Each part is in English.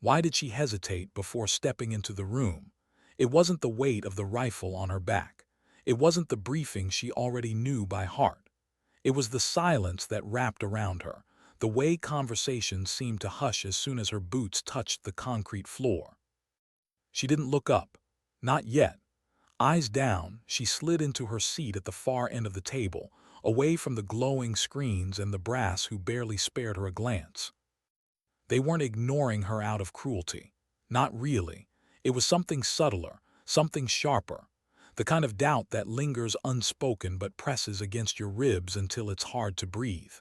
Why did she hesitate before stepping into the room? It wasn't the weight of the rifle on her back. It wasn't the briefing she already knew by heart. It was the silence that wrapped around her, the way conversations seemed to hush as soon as her boots touched the concrete floor. She didn't look up. Not yet. Eyes down, she slid into her seat at the far end of the table, away from the glowing screens and the brass who barely spared her a glance. They weren't ignoring her out of cruelty. Not really. It was something subtler, something sharper. The kind of doubt that lingers unspoken but presses against your ribs until it's hard to breathe.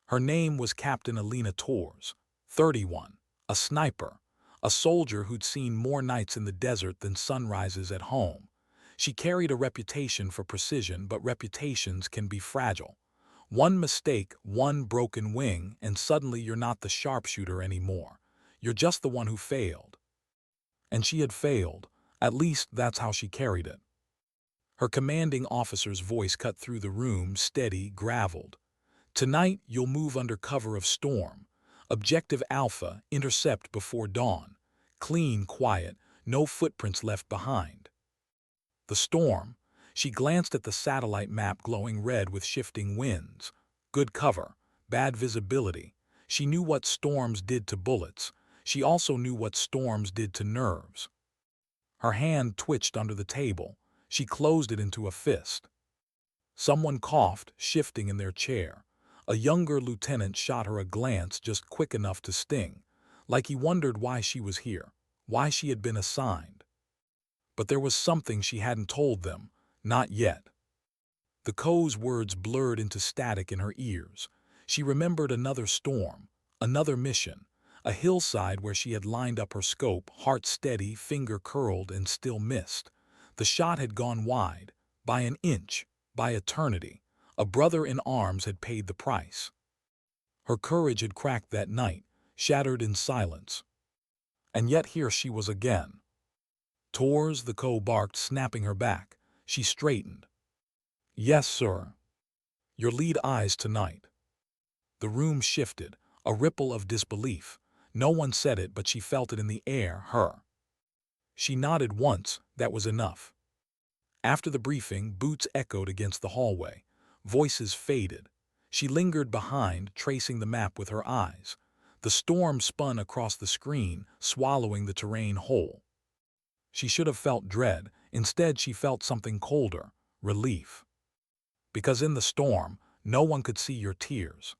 Her name was Captain Elena Torres, 31, a sniper, a soldier who'd seen more nights in the desert than sunrises at home. She carried a reputation for precision, but reputations can be fragile. One mistake, one broken wing, and suddenly you're not the sharpshooter anymore. You're just the one who failed. And she had failed. At least that's how she carried it. Her commanding officer's voice cut through the room, steady, graveled. Tonight you'll move under cover of storm. Objective Alpha, intercept before dawn. Clean, quiet, no footprints left behind. The storm. She glanced at the satellite map glowing red with shifting winds. Good cover, bad visibility. She knew what storms did to bullets. She also knew what storms did to nerves. Her hand twitched under the table. She closed it into a fist. Someone coughed, shifting in their chair. A younger lieutenant shot her a glance just quick enough to sting, like he wondered why she was here, why she had been assigned. But there was something she hadn't told them, not yet. The Co's words blurred into static in her ears. She remembered another storm, another mission, a hillside where she had lined up her scope, heart steady, finger curled, and still missed. The shot had gone wide, by an inch, by eternity. A brother in arms had paid the price. Her courage had cracked that night, shattered in silence. And yet here she was again. Torres, the Co barked, snapping her back. She straightened. Yes, sir. Your lead eyes tonight. The room shifted, a ripple of disbelief. No one said it, but she felt it in the air, her. She nodded once, that was enough. After the briefing, boots echoed against the hallway. Voices faded. She lingered behind, tracing the map with her eyes. The storm spun across the screen, swallowing the terrain whole. She should have felt dread. Instead, she felt something colder, relief. Because in the storm, no one could see your tears.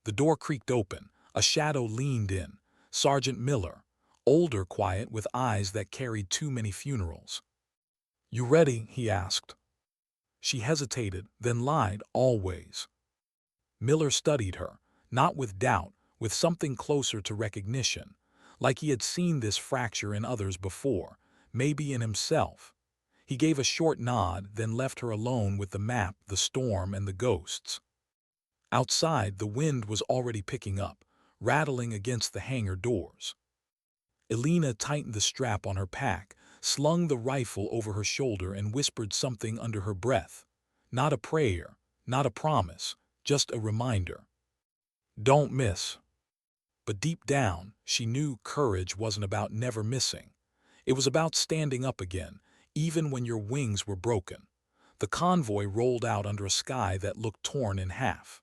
The door creaked open. A shadow leaned in. Sergeant Miller, older, quiet, with eyes that carried too many funerals. You ready? He asked. She hesitated, then lied, always. Miller studied her, not with doubt, with something closer to recognition, like he had seen this fracture in others before, maybe in himself. He gave a short nod, then left her alone with the map, the storm, and the ghosts. Outside, the wind was already picking up, rattling against the hangar doors. Elena tightened the strap on her pack, slung the rifle over her shoulder, and whispered something under her breath. Not a prayer, not a promise, just a reminder. Don't miss. But deep down, she knew courage wasn't about never missing. It was about standing up again, even when your wings were broken. The convoy rolled out under a sky that looked torn in half.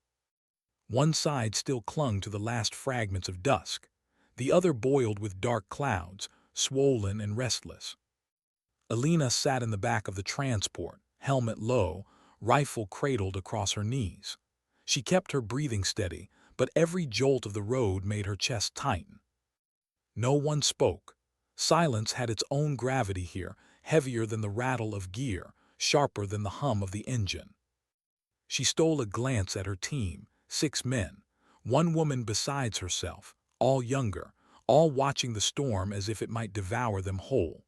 One side still clung to the last fragments of dusk. The other boiled with dark clouds, swollen and restless. Elena sat in the back of the transport, helmet low, rifle cradled across her knees. She kept her breathing steady, but every jolt of the road made her chest tighten. No one spoke. Silence had its own gravity here, heavier than the rattle of gear, sharper than the hum of the engine. She stole a glance at her team, 6 men, one woman besides herself, all younger, all watching the storm as if it might devour them whole.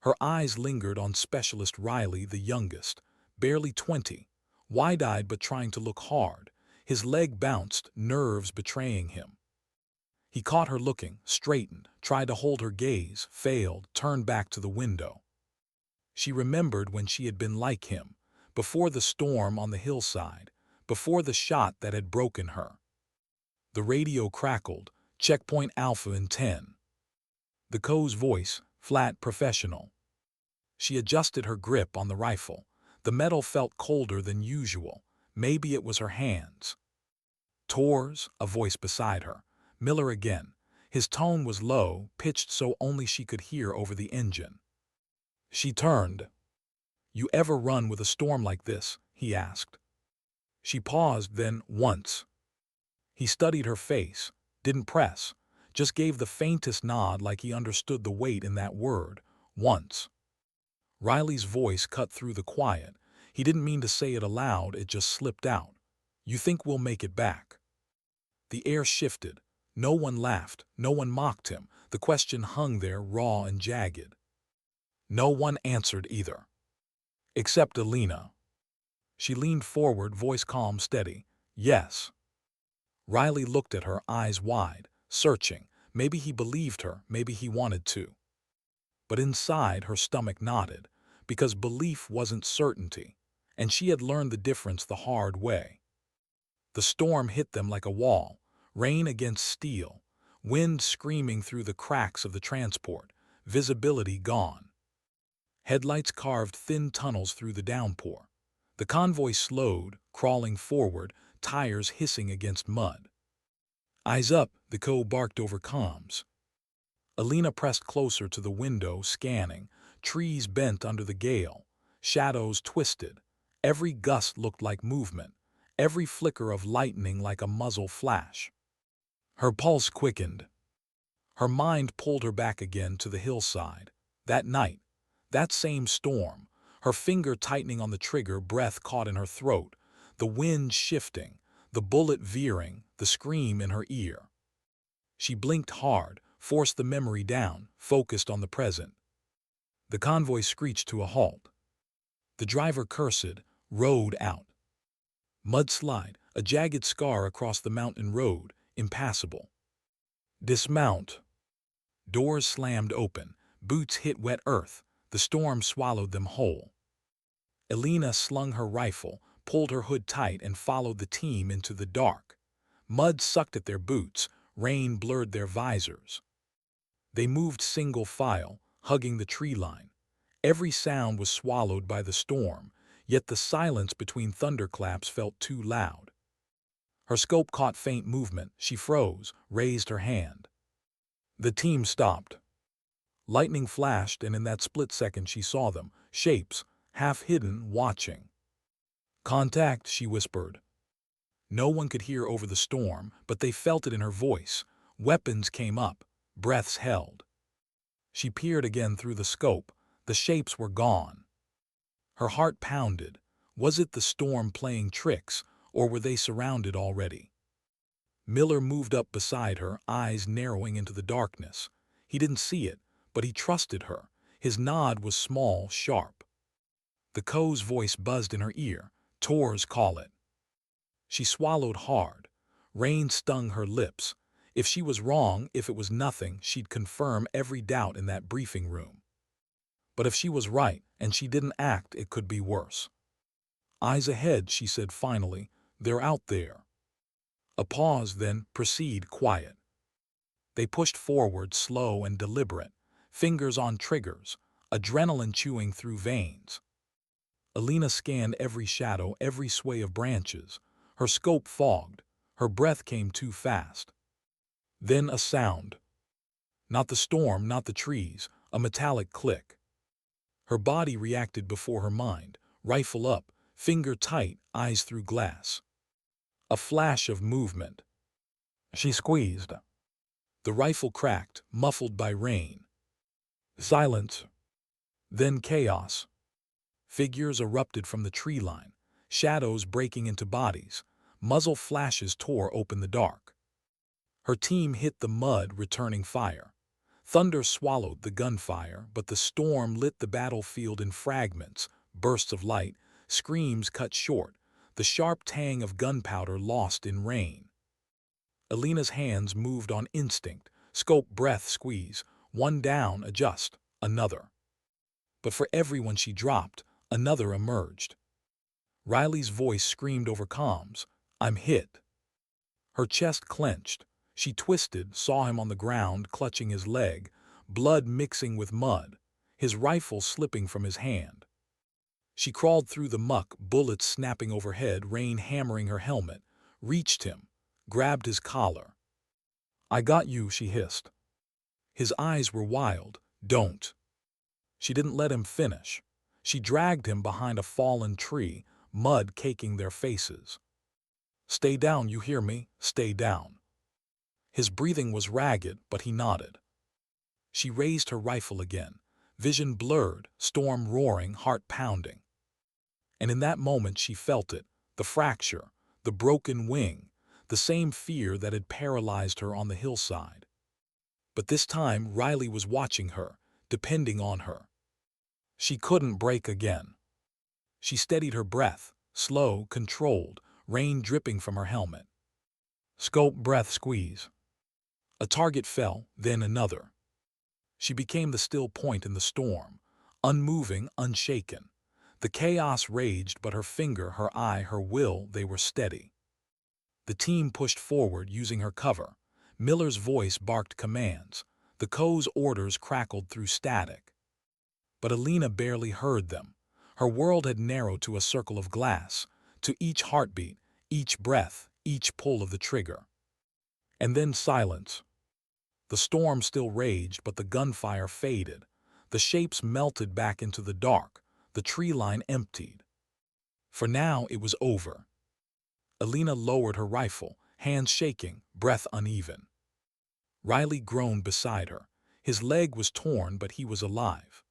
Her eyes lingered on Specialist Riley, the youngest, barely 20, wide-eyed but trying to look hard. His leg bounced, nerves betraying him. He caught her looking, straightened, tried to hold her gaze, failed, turned back to the window. She remembered when she had been like him, before the storm on the hillside, before the shot that had broken her. The radio crackled, Checkpoint Alpha in 10. The co's voice, flat, professional. She adjusted her grip on the rifle. The metal felt colder than usual. Maybe it was her hands. Tors, a voice beside her. Miller again. His tone was low, pitched so only she could hear over the engine. She turned. "You ever run with a storm like this?" he asked. She paused, then, once. He studied her face, didn't press, just gave the faintest nod like he understood the weight in that word, once. Riley's voice cut through the quiet. He didn't mean to say it aloud, it just slipped out. "You think we'll make it back?" The air shifted. No one laughed, no one mocked him. The question hung there, raw and jagged. No one answered either. Except Elena. She leaned forward, voice calm, steady. "Yes." Riley looked at her, eyes wide, searching. Maybe he believed her, maybe he wanted to. But inside, her stomach knotted, because belief wasn't certainty, and she had learned the difference the hard way. The storm hit them like a wall, rain against steel, wind screaming through the cracks of the transport, visibility gone. Headlights carved thin tunnels through the downpour. The convoy slowed, crawling forward, tires hissing against mud. "Eyes up," the co barked over comms. Elena pressed closer to the window, scanning. Trees bent under the gale, shadows twisted. Every gust looked like movement, every flicker of lightning like a muzzle flash. Her pulse quickened. Her mind pulled her back again to the hillside. That night, that same storm, her finger tightening on the trigger, breath caught in her throat, the wind shifting, the bullet veering, the scream in her ear. She blinked hard, forced the memory down, focused on the present. The convoy screeched to a halt. The driver cursed, rode out. Mudslide, a jagged scar across the mountain road, impassable. Dismount. Doors slammed open, boots hit wet earth, the storm swallowed them whole. Elena slung her rifle, pulled her hood tight, and followed the team into the dark. Mud sucked at their boots, rain blurred their visors. They moved single file, hugging the tree line. Every sound was swallowed by the storm, yet the silence between thunderclaps felt too loud. Her scope caught faint movement. She froze, raised her hand. The team stopped. Lightning flashed, and in that split second she saw them, shapes, half hidden, watching. "Contact," she whispered. No one could hear over the storm, but they felt it in her voice. Weapons came up, breaths held. She peered again through the scope. The shapes were gone. Her heart pounded. Was it the storm playing tricks, or were they surrounded already? Miller moved up beside her, eyes narrowing into the darkness. He didn't see it, but he trusted her. His nod was small, sharp. The co's voice buzzed in her ear. "Tors call it." She swallowed hard. Rain stung her lips. If she was wrong, if it was nothing, she'd confirm every doubt in that briefing room. But if she was right, and she didn't act, it could be worse. "Eyes ahead," she said finally. "They're out there." A pause, then, proceed, quiet. They pushed forward, slow and deliberate, fingers on triggers, adrenaline chewing through veins. Elena scanned every shadow, every sway of branches. Her scope fogged. Her breath came too fast. Then a sound. Not the storm, not the trees, a metallic click. Her body reacted before her mind, rifle up, finger tight, eyes through glass. A flash of movement. She squeezed. The rifle cracked, muffled by rain. Silence. Then chaos. Figures erupted from the tree line, shadows breaking into bodies. Muzzle flashes tore open the dark. Her team hit the mud, returning fire. Thunder swallowed the gunfire, but the storm lit the battlefield in fragments, bursts of light, screams cut short, the sharp tang of gunpowder lost in rain. Elena's hands moved on instinct, scope, breath, squeeze, one down, adjust, another. But for every one she dropped, another emerged. Riley's voice screamed over comms, "I'm hit." Her chest clenched. She twisted, saw him on the ground, clutching his leg, blood mixing with mud, his rifle slipping from his hand. She crawled through the muck, bullets snapping overhead, rain hammering her helmet, reached him, grabbed his collar. "I got you," she hissed. His eyes were wild. "Don't." She didn't let him finish. She dragged him behind a fallen tree, mud caking their faces. "Stay down, you hear me? Stay down." His breathing was ragged, but he nodded. She raised her rifle again, vision blurred, storm roaring, heart pounding. And in that moment she felt it, the fracture, the broken wing, the same fear that had paralyzed her on the hillside. But this time Riley was watching her, depending on her. She couldn't break again. She steadied her breath, slow, controlled, rain dripping from her helmet. Scope, breath, squeeze. A target fell, then another. She became the still point in the storm, unmoving, unshaken. The chaos raged, but her finger, her eye, her will, they were steady. The team pushed forward, using her cover. Miller's voice barked commands. The Co's orders crackled through static. But Elena barely heard them. Her world had narrowed to a circle of glass, to each heartbeat, each breath, each pull of the trigger. And then silence. The storm still raged, but the gunfire faded. The shapes melted back into the dark. The tree line emptied. For now it was over. Elena lowered her rifle, hands shaking, breath uneven. Riley groaned beside her. His leg was torn, but he was alive.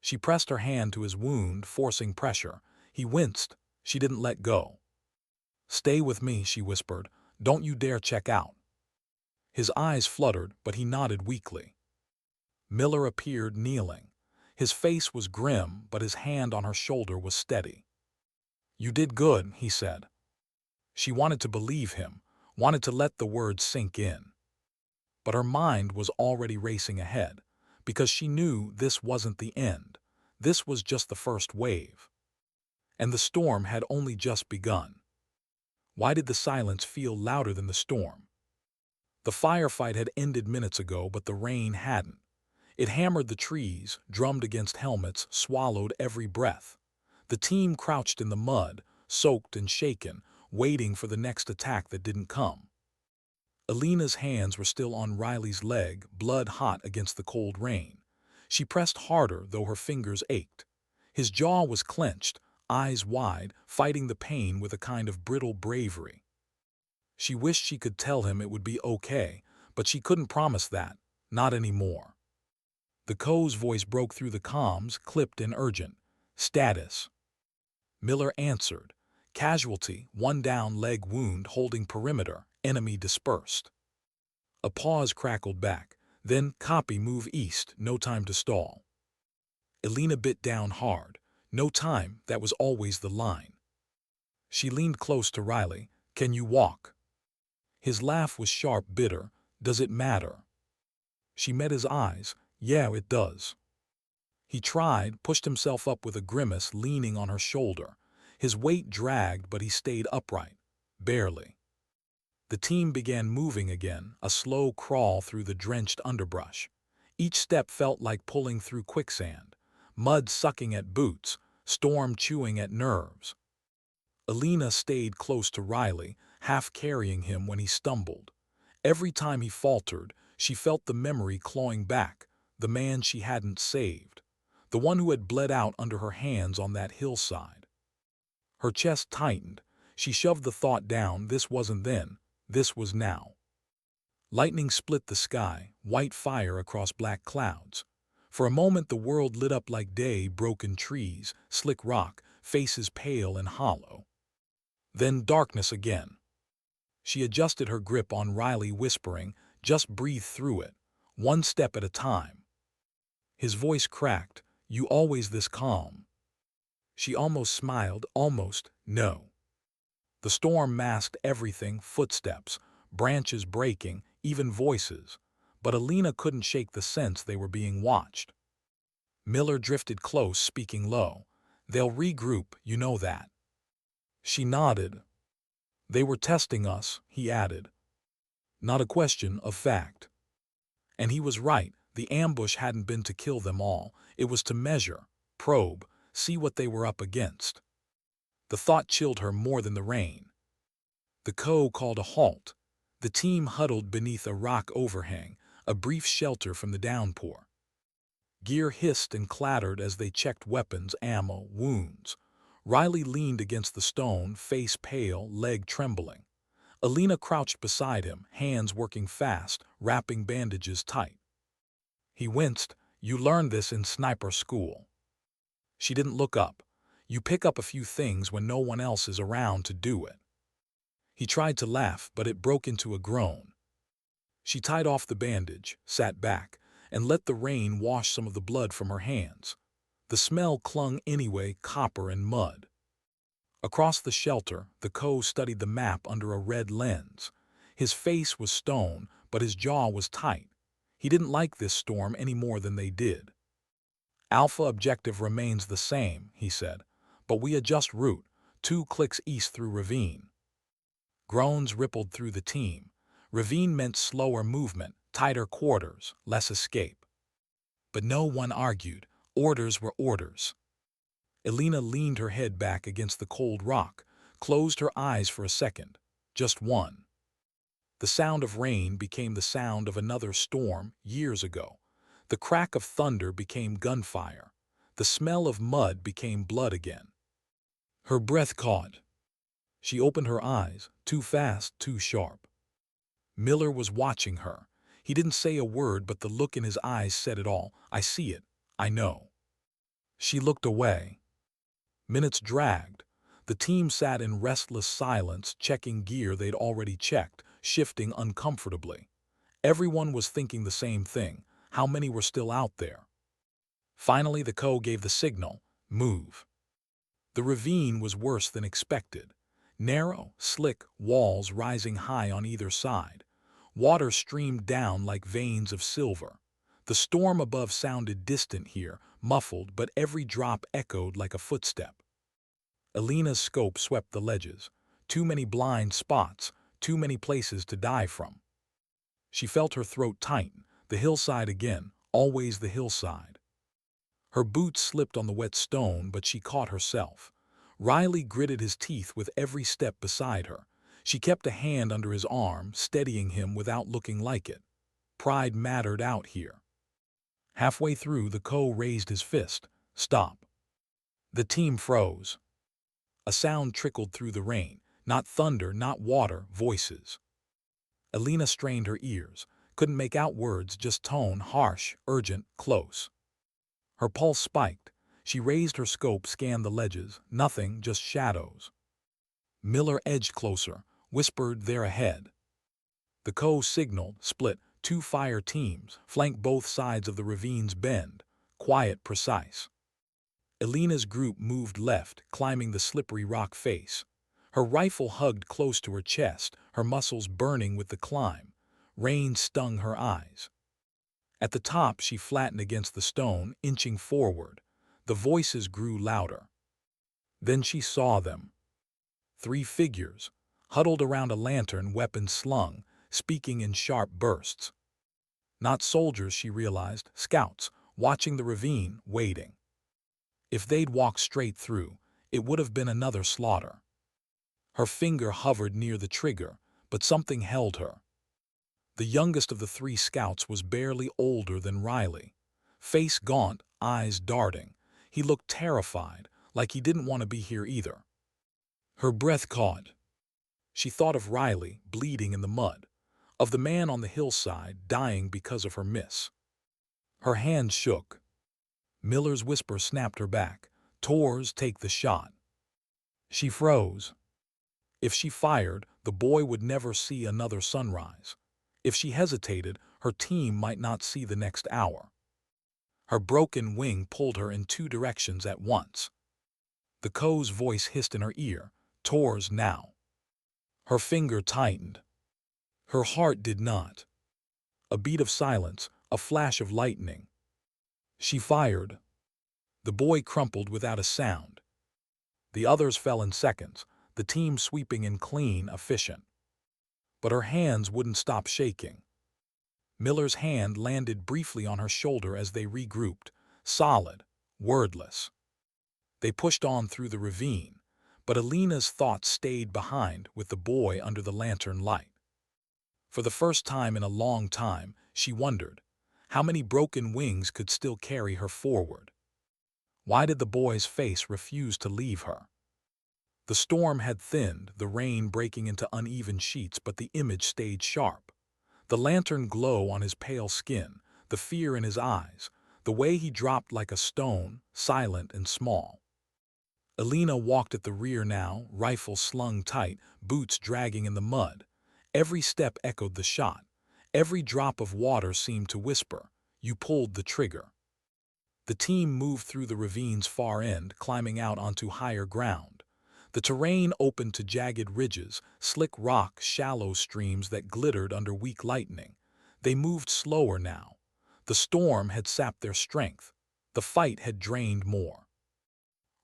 She pressed her hand to his wound, forcing pressure. He winced. She didn't let go. "Stay with me," she whispered. "Don't you dare check out." His eyes fluttered, but he nodded weakly. Miller appeared, kneeling. His face was grim, but his hand on her shoulder was steady. "You did good," he said. She wanted to believe him, wanted to let the words sink in. But her mind was already racing ahead, because she knew this wasn't the end. This was just the first wave. And the storm had only just begun. Why did the silence feel louder than the storm? The firefight had ended minutes ago, but the rain hadn't. It hammered the trees, drummed against helmets, swallowed every breath. The team crouched in the mud, soaked and shaken, waiting for the next attack that didn't come. Elena's hands were still on Riley's leg, blood hot against the cold rain. She pressed harder, though her fingers ached. His jaw was clenched, eyes wide, fighting the pain with a kind of brittle bravery. She wished she could tell him it would be okay, but she couldn't promise that, not anymore. The Co's voice broke through the comms, clipped and urgent. "Status." Miller answered. "Casualty, 1 down, leg wound, holding perimeter, enemy dispersed." A pause crackled back. Then, "Copy, move east, no time to stall." Elena bit down hard. No time, that was always the line. She leaned close to Riley. "Can you walk?" His laugh was sharp, bitter. "Does it matter?" She met his eyes. "Yeah, it does." He tried, pushed himself up with a grimace, leaning on her shoulder. His weight dragged, but he stayed upright. Barely. The team began moving again, a slow crawl through the drenched underbrush. Each step felt like pulling through quicksand, mud sucking at boots, storm chewing at nerves. Elena stayed close to Riley, half carrying him when he stumbled. Every time he faltered, she felt the memory clawing back, the man she hadn't saved, the one who had bled out under her hands on that hillside. Her chest tightened. She shoved the thought down. This wasn't then, this was now. Lightning split the sky, white fire across black clouds. For a moment the world lit up like day, broken trees, slick rock, faces pale and hollow. Then darkness again. She adjusted her grip on Riley, whispering, "Just breathe through it, 1 step at a time." His voice cracked. "You always this calm?" She almost smiled, almost, no. The storm masked everything, footsteps, branches breaking, even voices. But Elena couldn't shake the sense they were being watched. Miller drifted close, speaking low. "They'll regroup, you know that." She nodded. "They were testing us," he added. not a question of fact. And he was right. The ambush hadn't been to kill them all. It was to measure, probe, see what they were up against. The thought chilled her more than the rain. The co called a halt. The team huddled beneath a rock overhang, a brief shelter from the downpour. Gear hissed and clattered as they checked weapons, ammo, wounds. Riley leaned against the stone, face pale, leg trembling. Elena crouched beside him, hands working fast, wrapping bandages tight. He winced. You learned this in sniper school. She didn't look up. You pick up a few things when no one else is around to do it. He tried to laugh, but it broke into a groan. She tied off the bandage, sat back, and let the rain wash some of the blood from her hands. The smell clung anyway, copper and mud. Across the shelter, the co studied the map under a red lens. His face was stone, but his jaw was tight. He didn't like this storm any more than they did. Alpha objective remains the same, he said, but we adjust route, 2 clicks east through ravine. Groans rippled through the team. Ravine meant slower movement, tighter quarters, less escape. But no one argued. Orders were orders. Elena leaned her head back against the cold rock, closed her eyes for a second. Just one. The sound of rain became the sound of another storm years ago. The crack of thunder became gunfire. The smell of mud became blood again. Her breath caught. She opened her eyes, too fast, too sharp. Miller was watching her. He didn't say a word, but the look in his eyes said it all. I see it. I know. She looked away. Minutes dragged. The team sat in restless silence, checking gear they'd already checked, shifting uncomfortably. Everyone was thinking the same thing. How many were still out there? Finally, the co gave the signal. Move. The ravine was worse than expected. Narrow, slick walls rising high on either side. Water streamed down like veins of silver. The storm above sounded distant here, muffled, but every drop echoed like a footstep. Elena's scope swept the ledges. Too many blind spots, too many places to die from. She felt her throat tighten. The hillside again, always the hillside. Her boots slipped on the wet stone, but she caught herself. Riley gritted his teeth with every step beside her. She kept a hand under his arm, steadying him without looking like it. Pride mattered out here. Halfway through, the co raised his fist. Stop. The team froze. A sound trickled through the rain. Not thunder, not water, voices. Elena strained her ears. Couldn't make out words, just tone, harsh, urgent, close. Her pulse spiked. She raised her scope, scanned the ledges. Nothing, just shadows. Miller edged closer, whispered, "They're ahead." The co signaled, split. 2 fire teams, flanked both sides of the ravine's bend. Quiet, precise. Elena's group moved left, climbing the slippery rock face. Her rifle hugged close to her chest, her muscles burning with the climb. Rain stung her eyes. At the top, she flattened against the stone, inching forward. The voices grew louder. Then she saw them. 3 figures, huddled around a lantern, weapons slung, speaking in sharp bursts. Not soldiers, she realized, scouts, watching the ravine, waiting. If they'd walked straight through, it would have been another slaughter. Her finger hovered near the trigger, but something held her. The youngest of the 3 scouts was barely older than Riley. Face gaunt, eyes darting. He looked terrified, like he didn't want to be here either. Her breath caught. She thought of Riley, bleeding in the mud, of the man on the hillside, dying because of her miss. Her hand shook. Miller's whisper snapped her back. "Tors, take the shot." She froze. If she fired, the boy would never see another sunrise. If she hesitated, her team might not see the next hour. Her broken wing pulled her in 2 directions at once. The co's voice hissed in her ear, "Tors now." Her finger tightened. Her heart did not. A beat of silence, a flash of lightning. She fired. The boy crumpled without a sound. The others fell in seconds, the team sweeping in clean, efficient. but her hands wouldn't stop shaking. Miller's hand landed briefly on her shoulder as they regrouped, solid, wordless. They pushed on through the ravine, but Elena's thoughts stayed behind with the boy under the lantern light. For the first time in a long time, she wondered, how many broken wings could still carry her forward? Why did the boy's face refuse to leave her? The storm had thinned, the rain breaking into uneven sheets, but the image stayed sharp. The lantern glow on his pale skin, the fear in his eyes, the way he dropped like a stone, silent and small. Elena walked at the rear now, rifle slung tight, boots dragging in the mud. Every step echoed the shot. Every drop of water seemed to whisper, "You pulled the trigger." The team moved through the ravine's far end, climbing out onto higher ground. The terrain opened to jagged ridges, slick rock, shallow streams that glittered under weak lightning. They moved slower now. The storm had sapped their strength. The fight had drained more.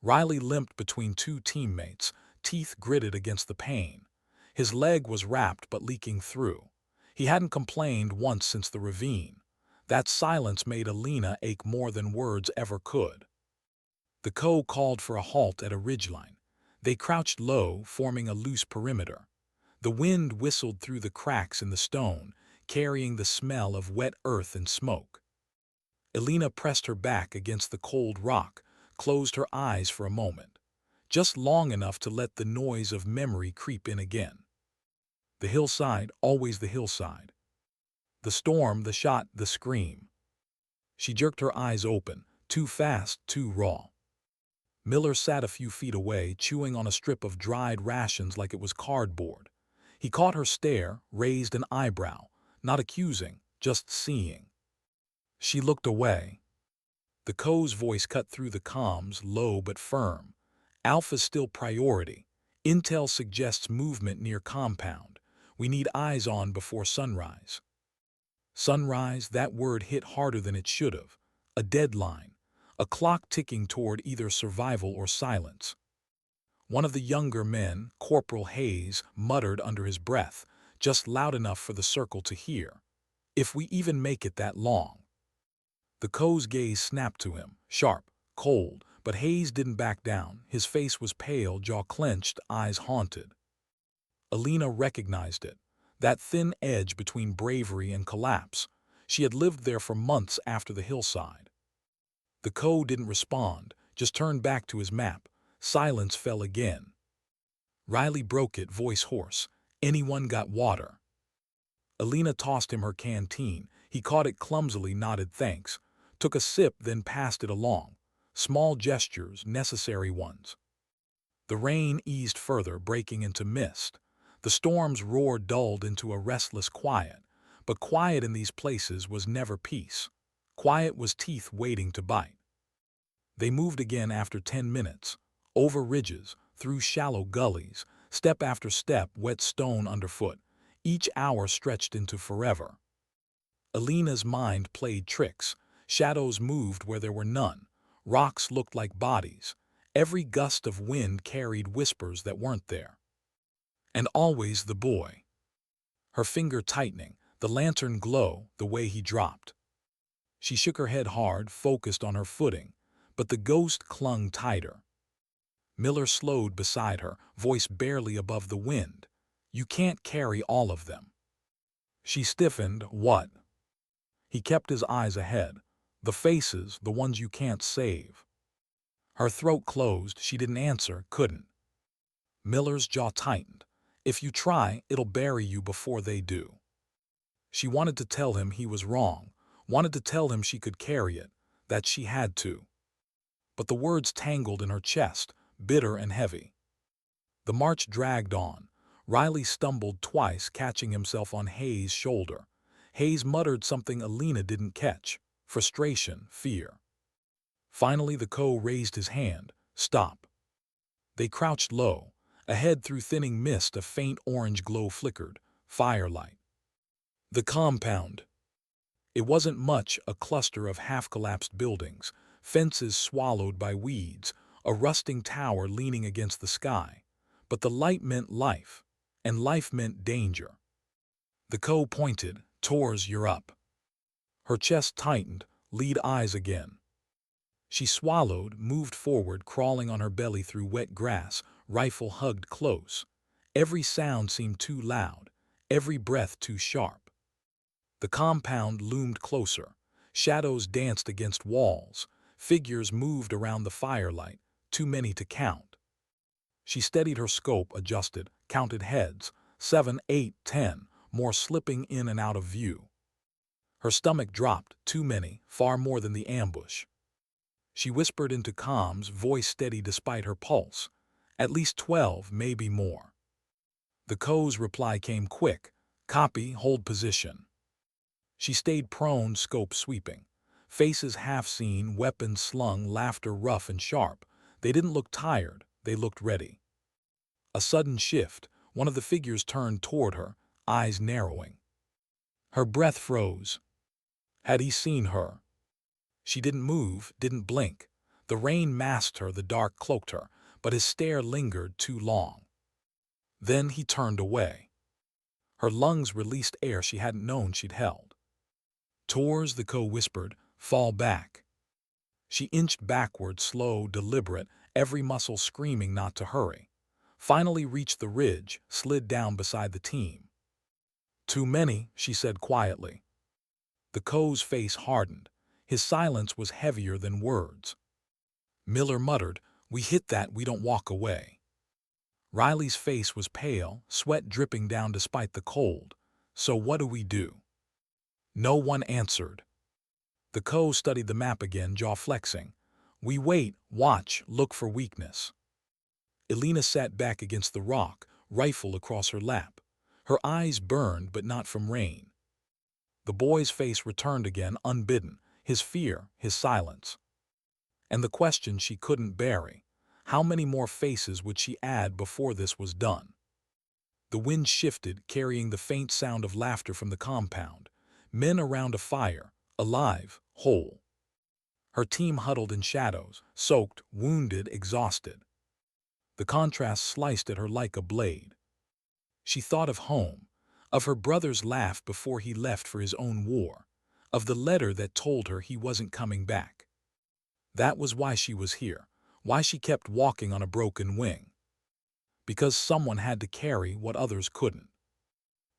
Riley limped between two teammates, teeth gritted against the pain. His leg was wrapped but leaking through. He hadn't complained once since the ravine. That silence made Elena ache more than words ever could. The co called for a halt at a ridgeline. They crouched low, forming a loose perimeter. The wind whistled through the cracks in the stone, carrying the smell of wet earth and smoke. Elena pressed her back against the cold rock, closed her eyes for a moment, just long enough to let the noise of memory creep in again. The hillside, always the hillside. The storm, the shot, the scream. She jerked her eyes open, too fast, too raw. Miller sat a few feet away, chewing on a strip of dried rations like it was cardboard. He caught her stare, raised an eyebrow, not accusing, just seeing. She looked away. The co's voice cut through the comms, low but firm. Alpha's still priority. Intel suggests movement near compound. We need eyes on before sunrise. Sunrise, that word hit harder than it should have. A deadline. A clock ticking toward either survival or silence. One of the younger men, Corporal Hayes, muttered under his breath, just loud enough for the circle to hear. "If we even make it that long." The co's gaze snapped to him, sharp, cold, but Hayes didn't back down. His face was pale, jaw clenched, eyes haunted. Elena recognized it, that thin edge between bravery and collapse. She had lived there for months after the hillside. The co didn't respond, just turned back to his map. Silence fell again. Riley broke it, voice hoarse. "Anyone got water?" Elena tossed him her canteen. He caught it clumsily, nodded thanks. Took a sip, then passed it along. Small gestures, necessary ones. The rain eased further, breaking into mist. The storm's roar dulled into a restless quiet. But quiet in these places was never peace. Quiet was teeth waiting to bite. They moved again after 10 minutes. Over ridges, through shallow gullies, step after step, wet stone underfoot. Each hour stretched into forever. Elena's mind played tricks. Shadows moved where there were none. Rocks looked like bodies. Every gust of wind carried whispers that weren't there. And always the boy. Her finger tightening, the lantern glow, the way he dropped. She shook her head hard, focused on her footing, but the ghost clung tighter. Miller slowed beside her, voice barely above the wind. "You can't carry all of them." She stiffened. "What?" He kept his eyes ahead. "The faces, the ones you can't save." Her throat closed. She didn't answer, couldn't. Miller's jaw tightened. "If you try, it'll bury you before they do." She wanted to tell him he was wrong, wanted to tell him she could carry it, that she had to. But the words tangled in her chest, bitter and heavy. The march dragged on. Riley stumbled twice, catching himself on Hayes' shoulder. Hayes muttered something Elena didn't catch. Frustration, fear. Finally the co raised his hand. "Stop." They crouched low. Ahead through thinning mist a faint orange glow flickered. Firelight. The compound. It wasn't much, a cluster of half-collapsed buildings, fences swallowed by weeds, a rusting tower leaning against the sky. But the light meant life, and life meant danger. The co pointed. Tors, you're up. Her chest tightened, lead eyes again. She swallowed, moved forward, crawling on her belly through wet grass, rifle hugged close. Every sound seemed too loud, every breath too sharp. The compound loomed closer. Shadows danced against walls. Figures moved around the firelight, too many to count. She steadied her scope, adjusted, counted heads, 7, 8, 10, more slipping in and out of view. Her stomach dropped, too many, far more than the ambush. She whispered into comms, voice steady despite her pulse. At least 12, maybe more. The co's reply came quick. Copy, hold position. She stayed prone, scope sweeping. Faces half seen, weapons slung, laughter rough and sharp. They didn't look tired, they looked ready. A sudden shift, one of the figures turned toward her, eyes narrowing. Her breath froze. Had he seen her? She didn't move, didn't blink. The rain masked her, the dark cloaked her, but his stare lingered too long. Then he turned away. Her lungs released air she hadn't known she'd held. Tors, the co whispered, fall back. She inched backward, slow, deliberate, every muscle screaming not to hurry. Finally reached the ridge, slid down beside the team. Too many, she said quietly. The co's face hardened. His silence was heavier than words. Miller muttered, we hit that, we don't walk away. Riley's face was pale, sweat dripping down despite the cold. So what do we do? No one answered. The co studied the map again, jaw flexing. We wait, watch, look for weakness. Elena sat back against the rock, rifle across her lap. Her eyes burned, but not from rain. The boy's face returned again, unbidden, his fear, his silence. And the question she couldn't bury. How many more faces would she add before this was done? The wind shifted, carrying the faint sound of laughter from the compound. Men around a fire, alive, whole. Her team huddled in shadows, soaked, wounded, exhausted. The contrast sliced at her like a blade. She thought of home, of her brother's laugh before he left for his own war, of the letter that told her he wasn't coming back. That was why she was here, why she kept walking on a broken wing. Because someone had to carry what others couldn't.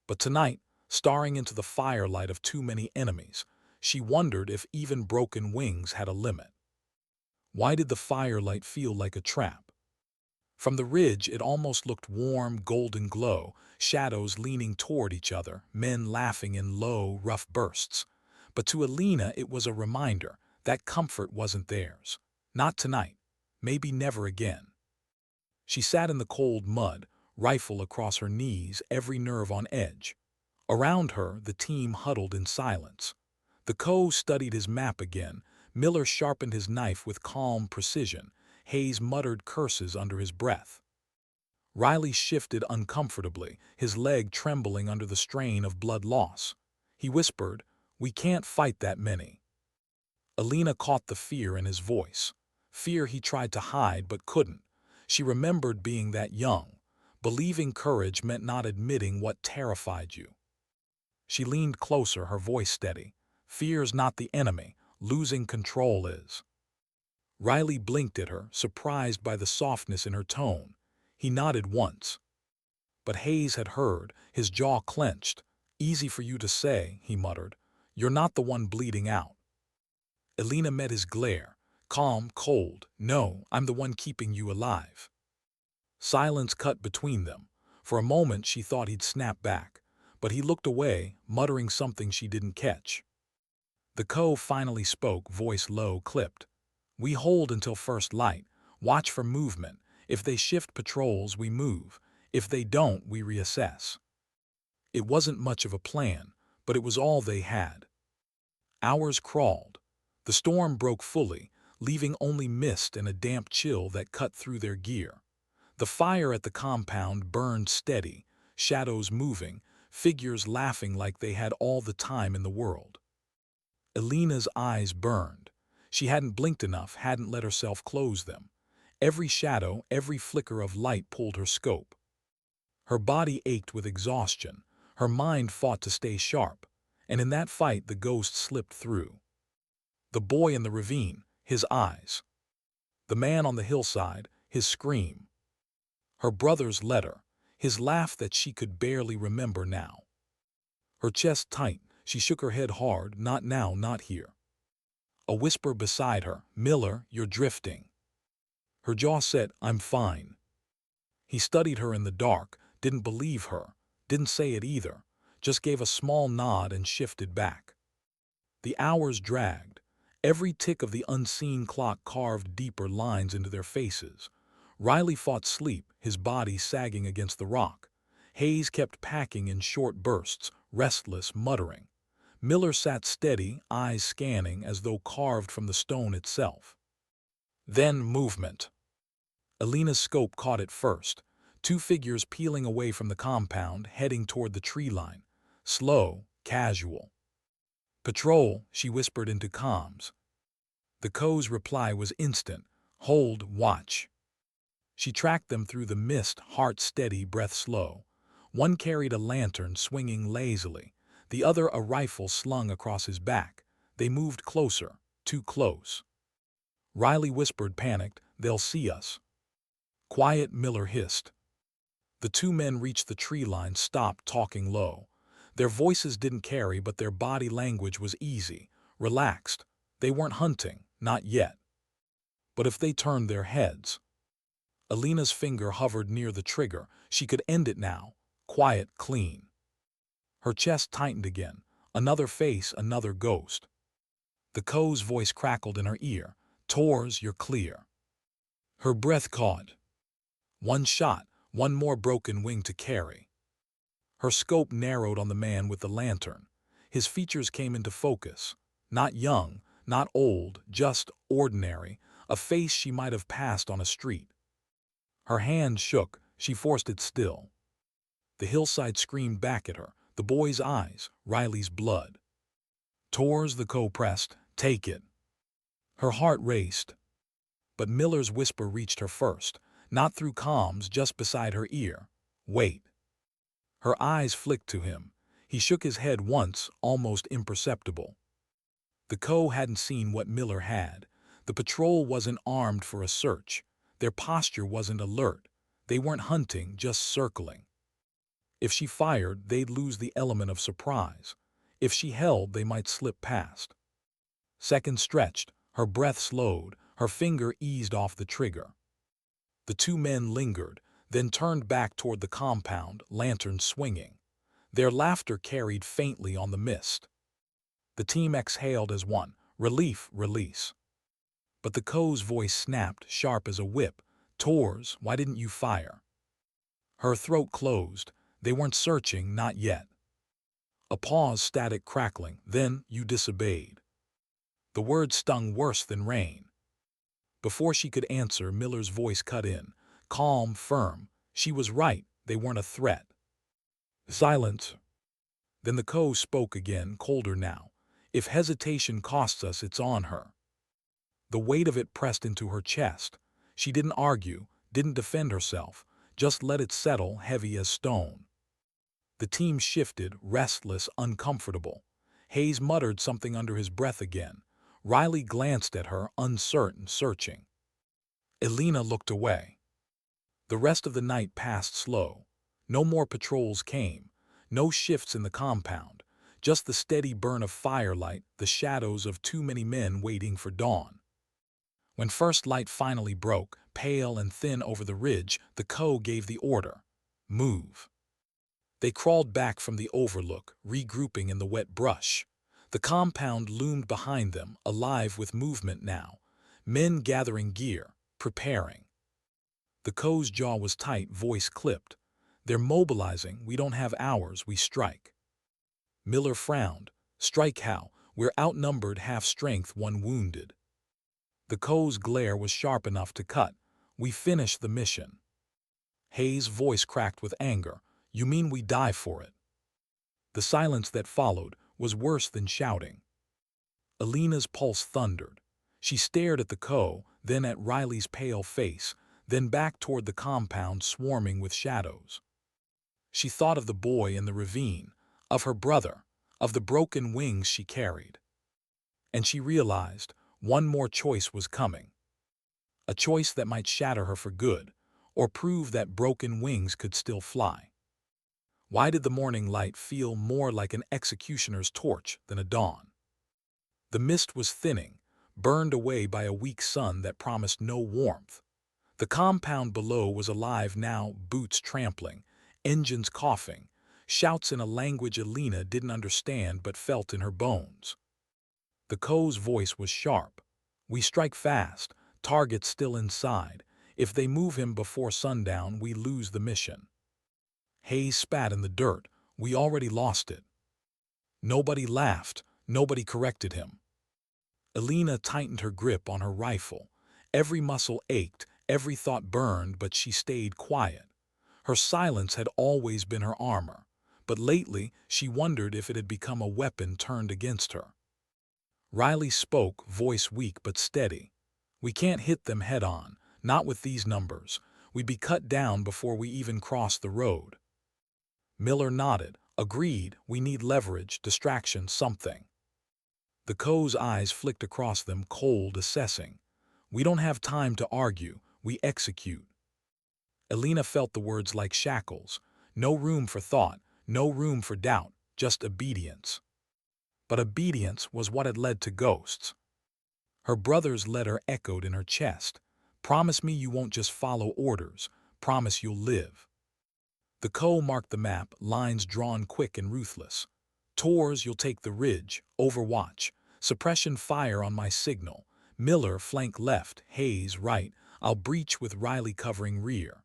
But tonight, staring into the firelight of too many enemies, she wondered if even broken wings had a limit. Why did the firelight feel like a trap? From the ridge, it almost looked warm, golden glow, shadows leaning toward each other, men laughing in low, rough bursts. But to Elena, it was a reminder that comfort wasn't theirs. Not tonight, maybe never again. She sat in the cold mud, rifle across her knees, every nerve on edge. Around her, the team huddled in silence. The co studied his map again. Miller sharpened his knife with calm precision. Hayes muttered curses under his breath. Riley shifted uncomfortably, his leg trembling under the strain of blood loss. He whispered, we can't fight that many. Elena caught the fear in his voice. Fear he tried to hide but couldn't. She remembered being that young, believing courage meant not admitting what terrified you. She leaned closer, her voice steady. Fear's not the enemy, losing control is. Riley blinked at her, surprised by the softness in her tone. He nodded once. But Hayes had heard, his jaw clenched. Easy for you to say, he muttered. You're not the one bleeding out. Elena met his glare, calm, cold. No, I'm the one keeping you alive. Silence cut between them. For a moment she thought he'd snap back, but he looked away, muttering something she didn't catch. The co finally spoke, voice low, clipped. We hold until first light, watch for movement. If they shift patrols, we move. If they don't, we reassess. It wasn't much of a plan, but it was all they had. Hours crawled. The storm broke fully, leaving only mist and a damp chill that cut through their gear. The fire at the compound burned steady, shadows moving, figures laughing like they had all the time in the world. Elena's eyes burned. She hadn't blinked enough, hadn't let herself close them. Every shadow, every flicker of light pulled her scope. Her body ached with exhaustion. Her mind fought to stay sharp, and in that fight the ghost slipped through. The boy in the ravine, his eyes. The man on the hillside, his scream. Her brother's letter, his laugh that she could barely remember now. Her chest tight, she shook her head hard, not now, not here. A whisper beside her, "Miller, you're drifting." Her jaw set, "I'm fine." He studied her in the dark, didn't believe her, didn't say it either, just gave a small nod and shifted back. The hours dragged. Every tick of the unseen clock carved deeper lines into their faces. Riley fought sleep, his body sagging against the rock. Hayes kept packing in short bursts, restless, muttering. Miller sat steady, eyes scanning as though carved from the stone itself. Then movement. Elena's scope caught it first. Two figures peeling away from the compound, heading toward the tree line. Slow, casual. "Patrol," she whispered into comms. The Co's reply was instant. "Hold, watch." She tracked them through the mist, heart steady, breath slow. One carried a lantern swinging lazily, the other a rifle slung across his back. They moved closer, too close. Riley whispered, panicked, "They'll see us." "Quiet," Miller hissed. The two men reached the tree line, stopped, talking low. Their voices didn't carry, but their body language was easy, relaxed. They weren't hunting, not yet. But if they turned their heads... Elena's finger hovered near the trigger. She could end it now. Quiet, clean. Her chest tightened again. Another face, another ghost. The Co's voice crackled in her ear. "Tors, you're clear." Her breath caught. One shot, one more broken wing to carry. Her scope narrowed on the man with the lantern. His features came into focus. Not young, not old, just ordinary, a face she might have passed on a street. Her hand shook, she forced it still. The hillside screamed back at her, the boy's eyes, Riley's blood. "Tors," the Co pressed, "take it." Her heart raced. But Miller's whisper reached her first, not through comms, just beside her ear. "Wait." Her eyes flicked to him. He shook his head once, almost imperceptible. The Co hadn't seen what Miller had. The patrol wasn't armed for a search. Their posture wasn't alert. They weren't hunting, just circling. If she fired, they'd lose the element of surprise. If she held, they might slip past. Seconds stretched, her breath slowed, her finger eased off the trigger. The two men lingered, then turned back toward the compound, lanterns swinging. Their laughter carried faintly on the mist. The team exhaled as one, relief, release. But the Co's voice snapped, sharp as a whip. "Tors, why didn't you fire?" Her throat closed. They weren't searching, not yet. A pause, static crackling, then, "You disobeyed." The word stung worse than rain. Before she could answer, Miller's voice cut in. Calm, firm. She was right, they weren't a threat. Silence. Then the Co spoke again, colder now. "If hesitation costs us, it's on her." The weight of it pressed into her chest. She didn't argue, didn't defend herself, just let it settle, heavy as stone. The team shifted, restless, uncomfortable. Hayes muttered something under his breath again. Riley glanced at her, uncertain, searching. Elena looked away. The rest of the night passed slow. No more patrols came, no shifts in the compound, just the steady burn of firelight, the shadows of too many men waiting for dawn. When first light finally broke, pale and thin over the ridge, the Co gave the order. "Move." They crawled back from the overlook, regrouping in the wet brush. The compound loomed behind them, alive with movement now. Men gathering gear, preparing. The Co's jaw was tight, voice clipped. "They're mobilizing, we don't have hours, we strike." Miller frowned. "Strike how? We're outnumbered, half strength, one wounded." The Co's glare was sharp enough to cut. "We finish the mission." Hayes' voice cracked with anger. "You mean we die for it?" The silence that followed was worse than shouting. Elena's pulse thundered. She stared at the Co, then at Riley's pale face, then back toward the compound swarming with shadows. She thought of the boy in the ravine, of her brother, of the broken wings she carried. And she realized one more choice was coming. A choice that might shatter her for good, or prove that broken wings could still fly. Why did the morning light feel more like an executioner's torch than a dawn? The mist was thinning, burned away by a weak sun that promised no warmth. The compound below was alive now, boots trampling, engines coughing, shouts in a language Elena didn't understand but felt in her bones. The Co's voice was sharp. We strike fast, target still inside. If they move him before sundown, we lose the mission. Hayes spat in the dirt. We already lost it. Nobody laughed. Nobody corrected him. Elena tightened her grip on her rifle. Every muscle ached, every thought burned, but she stayed quiet. Her silence had always been her armor, but lately she wondered if it had become a weapon turned against her. Riley spoke, voice weak but steady. We can't hit them head-on, not with these numbers. We'd be cut down before we even cross the road. Miller nodded, agreed. We need leverage, distraction, something. The Co's eyes flicked across them, cold, assessing. We don't have time to argue, we execute. Elena felt the words like shackles. No room for thought, no room for doubt, just obedience. But obedience was what had led to ghosts. Her brother's letter echoed in her chest. Promise me you won't just follow orders. Promise you'll live. The Co marked the map, lines drawn quick and ruthless. Tors, you'll take the ridge. Overwatch. Suppression fire on my signal. Miller, flank left. Hayes, right. I'll breach with Riley covering rear.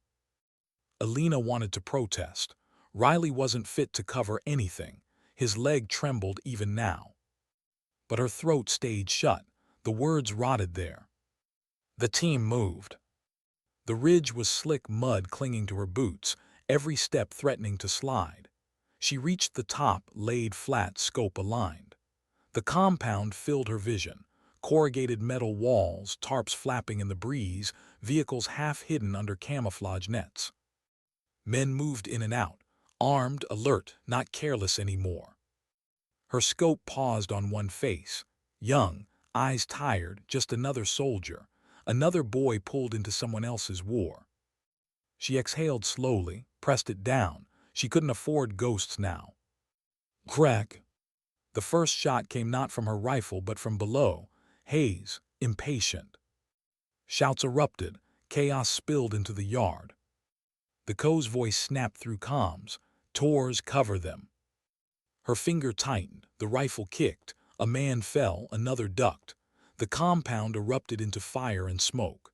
Elena wanted to protest. Riley wasn't fit to cover anything. His leg trembled even now. But her throat stayed shut. The words rotted there. The team moved. The ridge was slick mud clinging to her boots, every step threatening to slide. She reached the top, laid flat, scope aligned. The compound filled her vision. Corrugated metal walls, tarps flapping in the breeze, vehicles half hidden under camouflage nets. Men moved in and out, armed, alert, not careless anymore. Her scope paused on one face. Young, eyes tired, just another soldier. Another boy pulled into someone else's war. She exhaled slowly, pressed it down. She couldn't afford ghosts now. Crack! The first shot came not from her rifle but from below. Hayes, impatient. Shouts erupted. Chaos spilled into the yard. The Co's voice snapped through comms. Tors, cover them. Her finger tightened. The rifle kicked. A man fell, another ducked. The compound erupted into fire and smoke.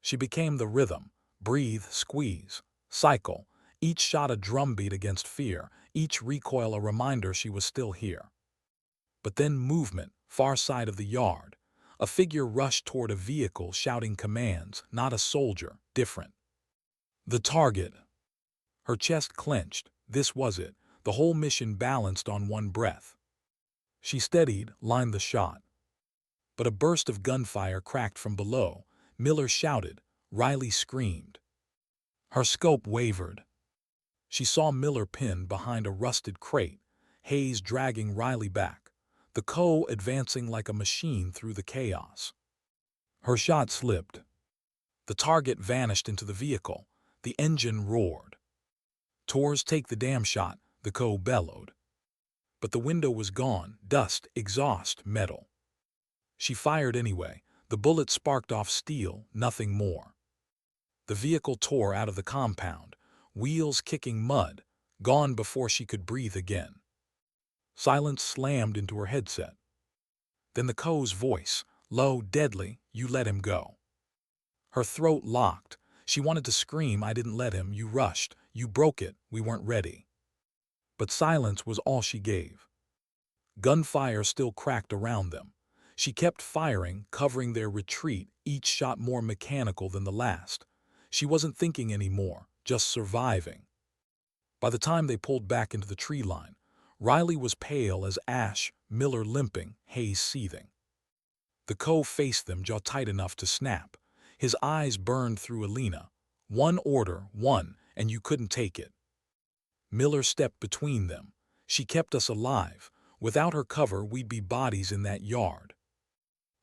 She became the rhythm. Breathe, squeeze, cycle. Each shot a drumbeat against fear. Each recoil a reminder she was still here. But then movement, far side of the yard. A figure rushed toward a vehicle shouting commands, not a soldier, different. The target. Her chest clenched. This was it. The whole mission balanced on one breath. She steadied, lined the shot. But a burst of gunfire cracked from below. Miller shouted. Riley screamed. Her scope wavered. She saw Miller pinned behind a rusted crate, Hayes dragging Riley back, the Co advancing like a machine through the chaos. Her shot slipped. The target vanished into the vehicle. The engine roared. Tors, take the damn shot, the Co bellowed. But the window was gone, dust, exhaust, metal. She fired anyway. The bullet sparked off steel, nothing more. The vehicle tore out of the compound, wheels kicking mud, gone before she could breathe again. Silence slammed into her headset. Then the Co's voice, low, deadly, you let him go. Her throat locked. She wanted to scream, I didn't let him, you rushed, you broke it, we weren't ready. But silence was all she gave. Gunfire still cracked around them. She kept firing, covering their retreat, each shot more mechanical than the last. She wasn't thinking anymore, just surviving. By the time they pulled back into the tree line, Riley was pale as ash, Miller limping, Hayes seething. The Co faced them, jaw tight enough to snap. His eyes burned through Elena. One order, one, and you couldn't take it. Miller stepped between them. She kept us alive. Without her cover, we'd be bodies in that yard.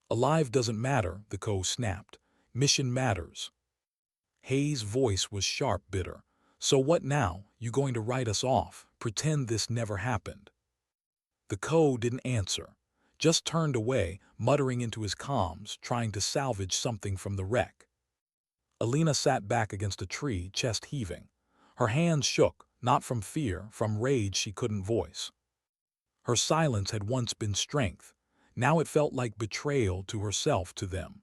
Alive doesn't matter, the co snapped. Mission matters. Hayes' voice was sharp, bitter. So what now? You going to write us off? Pretend this never happened? The co didn't answer, just turned away, muttering into his comms, trying to salvage something from the wreck. Elena sat back against a tree, chest heaving. Her hands shook, not from fear, from rage she couldn't voice. Her silence had once been strength. Now it felt like betrayal to herself, to them.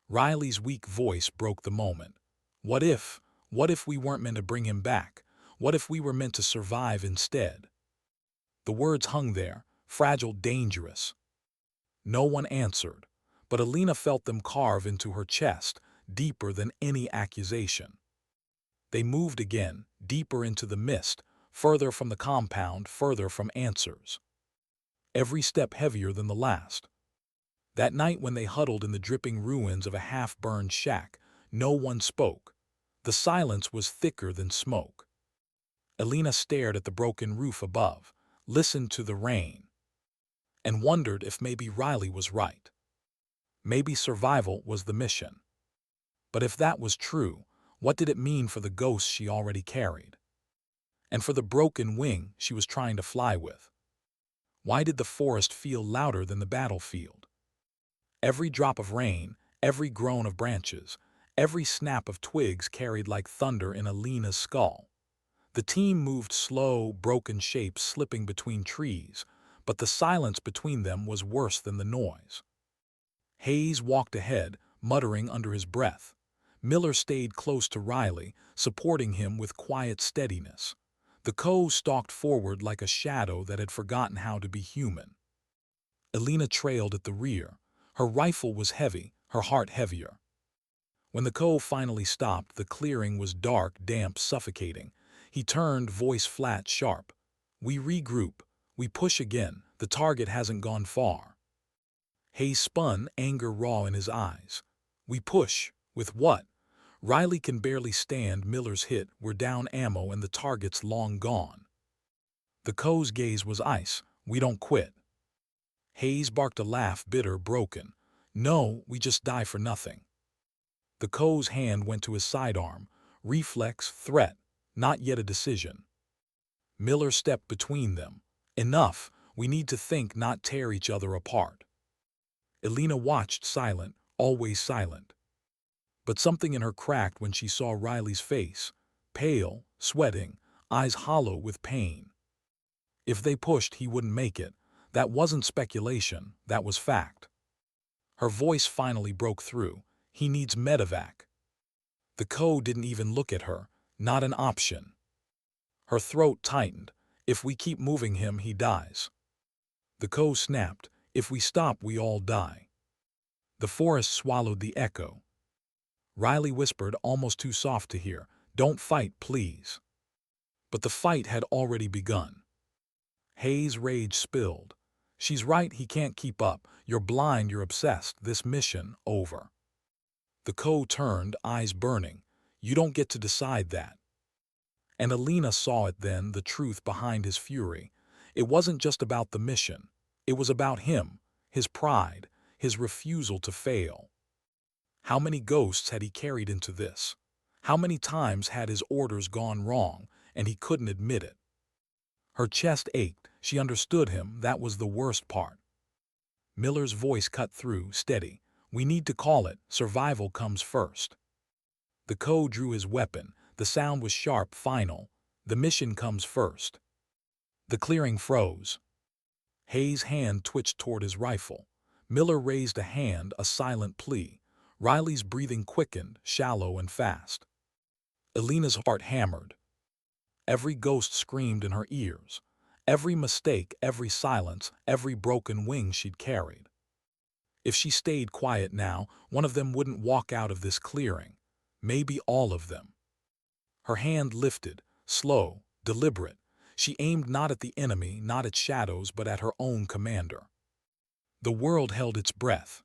Riley's weak voice broke the moment. What if we weren't meant to bring him back? What if we were meant to survive instead? The words hung there, fragile, dangerous. No one answered, but Elena felt them carve into her chest, deeper than any accusation. They moved again, deeper into the mist, further from the compound, further from answers. Every step heavier than the last. That night when they huddled in the dripping ruins of a half-burned shack, no one spoke. The silence was thicker than smoke. Elena stared at the broken roof above, listened to the rain, and wondered if maybe Riley was right. Maybe survival was the mission. But if that was true, what did it mean for the ghosts she already carried? And for the broken wing she was trying to fly with? Why did the forest feel louder than the battlefield? Every drop of rain, every groan of branches, every snap of twigs carried like thunder in Elena's skull. The team moved slow, broken shapes slipping between trees, but the silence between them was worse than the noise. Hayes walked ahead, muttering under his breath. Miller stayed close to Riley, supporting him with quiet steadiness. The co stalked forward like a shadow that had forgotten how to be human. Elena trailed at the rear. Her rifle was heavy, her heart heavier. When the co finally stopped, the clearing was dark, damp, suffocating. He turned, voice flat, sharp. We regroup. We push again. The target hasn't gone far. Hayes spun, anger raw in his eyes. We push. With what? Riley can barely stand. Miller's hit. We're down ammo and the target's long gone. The co's gaze was ice. We don't quit. Hayes barked a laugh, bitter, broken. No, we just die for nothing. The co's hand went to his sidearm. Reflex, threat, not yet a decision. Miller stepped between them. Enough. We need to think, not tear each other apart. Elena watched, silent, always silent. But something in her cracked when she saw Riley's face, pale, sweating, eyes hollow with pain. If they pushed, he wouldn't make it. That wasn't speculation, that was fact. Her voice finally broke through. He needs medevac. The co didn't even look at her, not an option. Her throat tightened. If we keep moving him, he dies. The co snapped. If we stop, we all die. The forest swallowed the echo. Riley whispered, almost too soft to hear, don't fight, please. But the fight had already begun. Hayes' rage spilled. She's right, he can't keep up. You're blind, you're obsessed. This mission, over. The co turned, eyes burning. You don't get to decide that. And Elena saw it then, the truth behind his fury. It wasn't just about the mission. It was about him, his pride, his refusal to fail. How many ghosts had he carried into this? How many times had his orders gone wrong, and he couldn't admit it? Her chest ached. She understood him. That was the worst part. Miller's voice cut through, steady. We need to call it. Survival comes first. The co drew his weapon. The sound was sharp, final. The mission comes first. The clearing froze. Hayes' hand twitched toward his rifle. Miller raised a hand, a silent plea. Riley's breathing quickened, shallow and fast. Elena's heart hammered. Every ghost screamed in her ears. Every mistake, every silence, every broken wing she'd carried. If she stayed quiet now, one of them wouldn't walk out of this clearing. Maybe all of them. Her hand lifted, slow, deliberate. She aimed not at the enemy, not at shadows, but at her own commander. The world held its breath.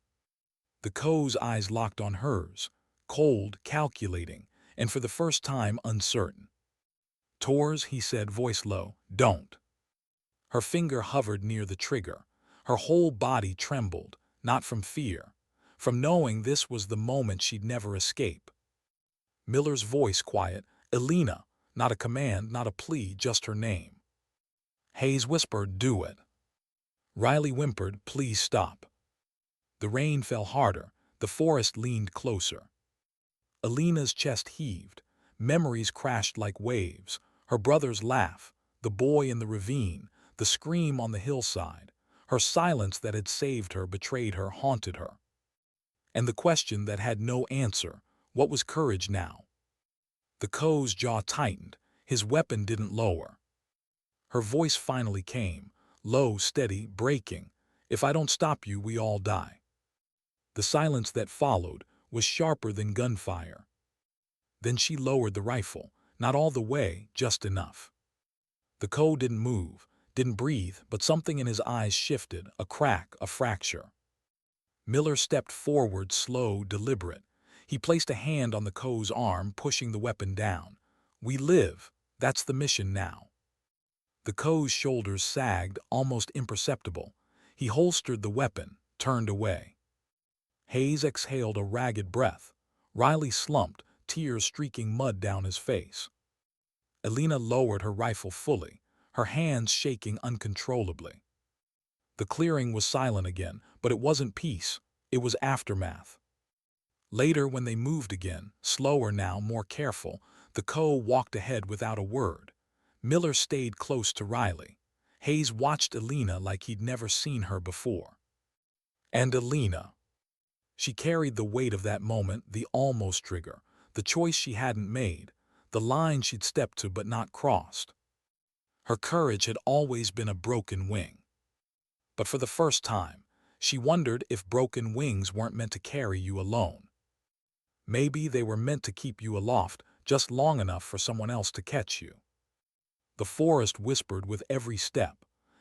The co's eyes locked on hers, cold, calculating, and for the first time uncertain. Tors, he said, voice low, don't. Her finger hovered near the trigger. Her whole body trembled, not from fear, from knowing this was the moment she'd never escape. Miller's voice quiet, Elena, not a command, not a plea, just her name. Hayes whispered, do it. Riley whimpered, please stop. The rain fell harder, the forest leaned closer. Elena's chest heaved, memories crashed like waves, her brother's laugh, the boy in the ravine, the scream on the hillside. Her silence that had saved her, betrayed her, haunted her. And the question that had no answer, what was courage now? The Co's jaw tightened, his weapon didn't lower. Her voice finally came, low, steady, breaking. If I don't stop you, we all die. The silence that followed was sharper than gunfire. Then she lowered the rifle, not all the way, just enough. The Co didn't move, didn't breathe, but something in his eyes shifted, a crack, a fracture. Miller stepped forward, slow, deliberate. He placed a hand on the Co's arm, pushing the weapon down. We live. That's the mission now. The Co's shoulders sagged, almost imperceptible. He holstered the weapon, turned away. Hayes exhaled a ragged breath. Riley slumped, tears streaking mud down his face. Elena lowered her rifle fully, her hands shaking uncontrollably. The clearing was silent again, but it wasn't peace, it was aftermath. Later, when they moved again, slower now, more careful, the Co walked ahead without a word. Miller stayed close to Riley. Hayes watched Elena like he'd never seen her before. And Elena. She carried the weight of that moment, the almost trigger, the choice she hadn't made, the line she'd stepped to but not crossed. Her courage had always been a broken wing. But for the first time, she wondered if broken wings weren't meant to carry you alone. Maybe they were meant to keep you aloft just long enough for someone else to catch you. The forest whispered with every step,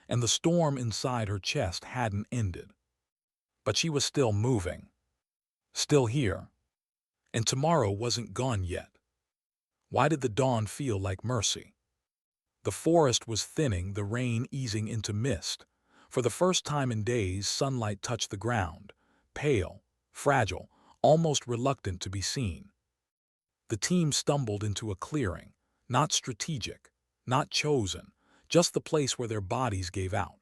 and the storm inside her chest hadn't ended. But she was still moving. Still here. And tomorrow wasn't gone yet. Why did the dawn feel like mercy? The forest was thinning, the rain easing into mist. For the first time in days, sunlight touched the ground, pale, fragile, almost reluctant to be seen. The team stumbled into a clearing, not strategic, not chosen, just the place where their bodies gave out.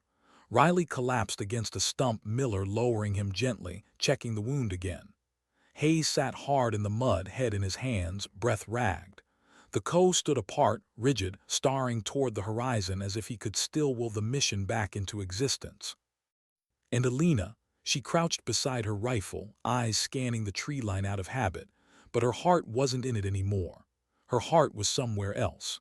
Riley collapsed against a stump, Miller lowering him gently, checking the wound again. Hayes sat hard in the mud, head in his hands, breath ragged. The Co stood apart, rigid, staring toward the horizon as if he could still will the mission back into existence. And Elena, she crouched beside her rifle, eyes scanning the tree line out of habit, but her heart wasn't in it anymore. Her heart was somewhere else.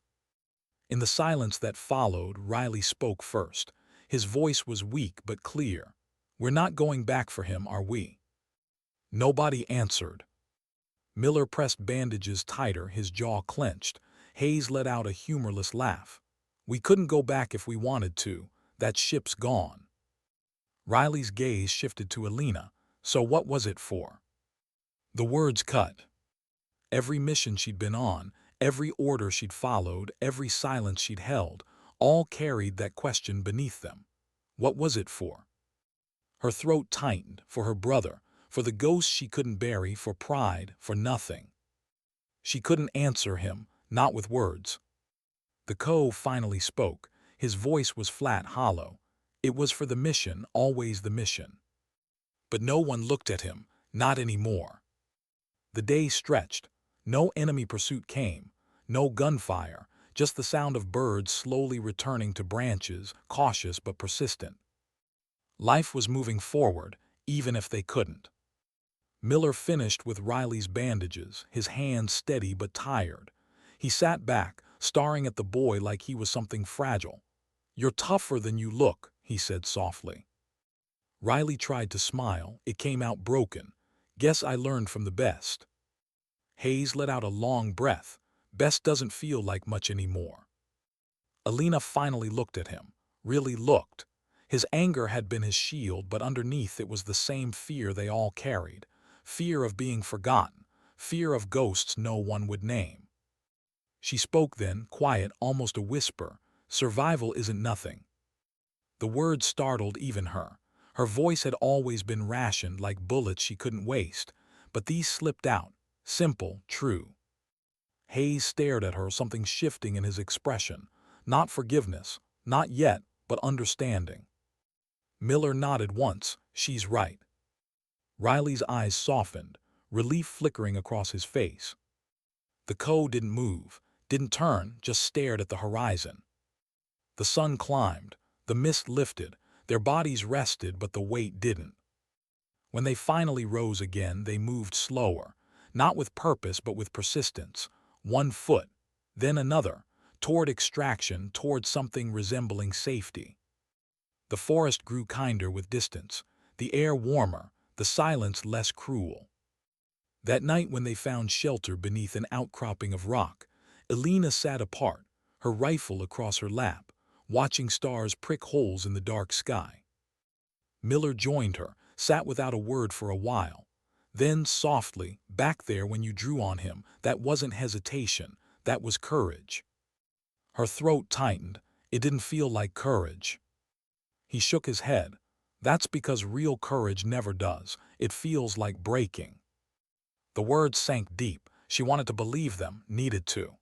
In the silence that followed, Riley spoke first. His voice was weak but clear. We're not going back for him, are we? Nobody answered. Miller pressed bandages tighter, his jaw clenched. Hayes let out a humorless laugh. We couldn't go back if we wanted to. That ship's gone. Riley's gaze shifted to Elena. So what was it for? The words cut. Every mission she'd been on, every order she'd followed, every silence she'd held, all carried that question beneath them. What was it for? Her throat tightened, for her brother, for the ghost she couldn't bury, for pride, for nothing. She couldn't answer him, not with words. The Co finally spoke. His voice was flat, hollow. It was for the mission, always the mission. But no one looked at him, not anymore. The day stretched. No enemy pursuit came, no gunfire, just the sound of birds slowly returning to branches, cautious but persistent. Life was moving forward, even if they couldn't. Miller finished with Riley's bandages, his hands steady but tired. He sat back, staring at the boy like he was something fragile. You're tougher than you look, he said softly. Riley tried to smile, it came out broken. Guess I learned from the best. Hayes let out a long breath. Best doesn't feel like much anymore. Elena finally looked at him, really looked. His anger had been his shield, but underneath it was the same fear they all carried. Fear of being forgotten, fear of ghosts no one would name. She spoke then, quiet, almost a whisper. Survival isn't nothing. The words startled even her. Her voice had always been rationed like bullets she couldn't waste, but these slipped out, simple, true. Hayes stared at her, something shifting in his expression. Not forgiveness, not yet, but understanding. Miller nodded once. She's right. Riley's eyes softened, relief flickering across his face. The co didn't move, didn't turn, just stared at the horizon. The sun climbed, the mist lifted, their bodies rested, but the weight didn't. When they finally rose again, they moved slower, not with purpose but with persistence. 1 foot, then another, toward extraction, toward something resembling safety. The forest grew kinder with distance, the air warmer, the silence less cruel. That night when they found shelter beneath an outcropping of rock, Elena sat apart, her rifle across her lap, watching stars prick holes in the dark sky. Miller joined her, sat without a word for a while. Then, softly, back there when you drew on him, that wasn't hesitation, that was courage. Her throat tightened. It didn't feel like courage. He shook his head. That's because real courage never does. It feels like breaking. The words sank deep. She wanted to believe them, needed to.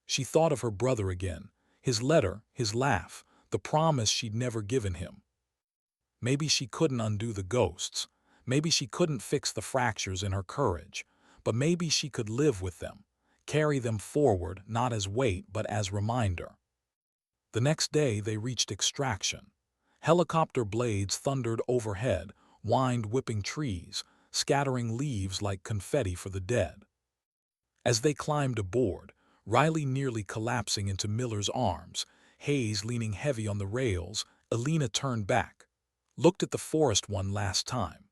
She thought of her brother again, his letter, his laugh, the promise she'd never given him. Maybe she couldn't undo the ghosts. Maybe she couldn't fix the fractures in her courage. But maybe she could live with them, carry them forward not as weight but as reminder. The next day they reached extraction. Helicopter blades thundered overhead, wind whipping trees, scattering leaves like confetti for the dead. As they climbed aboard, Riley nearly collapsing into Miller's arms, Hayes leaning heavy on the rails, Elena turned back, looked at the forest one last time.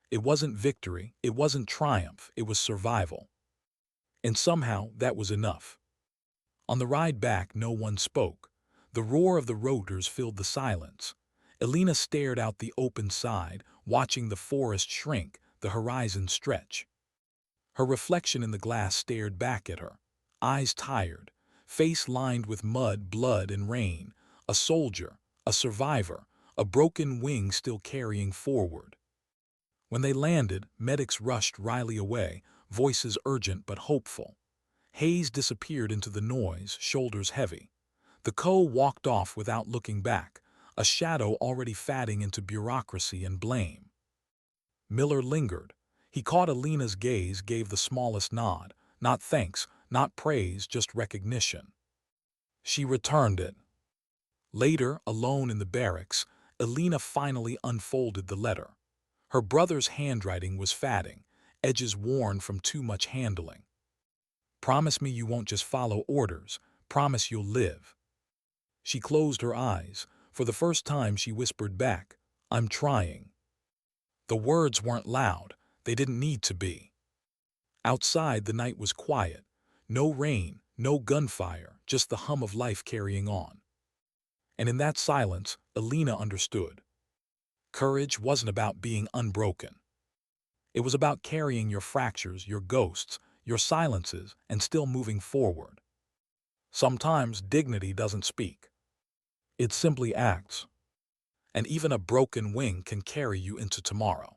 It wasn't victory, it wasn't triumph, it was survival. And somehow that was enough. On the ride back no one spoke. The roar of the rotors filled the silence. Elena stared out the open side, watching the forest shrink, the horizon stretch. Her reflection in the glass stared back at her, eyes tired, face lined with mud, blood, and rain, a soldier, a survivor, a broken wing still carrying forward. When they landed, medics rushed Riley away, voices urgent but hopeful. Hayes disappeared into the noise, shoulders heavy. The co walked off without looking back, a shadow already fatting into bureaucracy and blame. Miller lingered. He caught Elena's gaze, gave the smallest nod. Not thanks, not praise, just recognition. She returned it. Later, alone in the barracks, Elena finally unfolded the letter. Her brother's handwriting was fading, edges worn from too much handling. Promise me you won't just follow orders. Promise you'll live. She closed her eyes. For the first time she whispered back, I'm trying. The words weren't loud. They didn't need to be. Outside the night was quiet. No rain, no gunfire, just the hum of life carrying on. And in that silence, Elena understood. Courage wasn't about being unbroken. It was about carrying your fractures, your ghosts, your silences, and still moving forward. Sometimes dignity doesn't speak. It simply acts. And even a broken wing can carry you into tomorrow.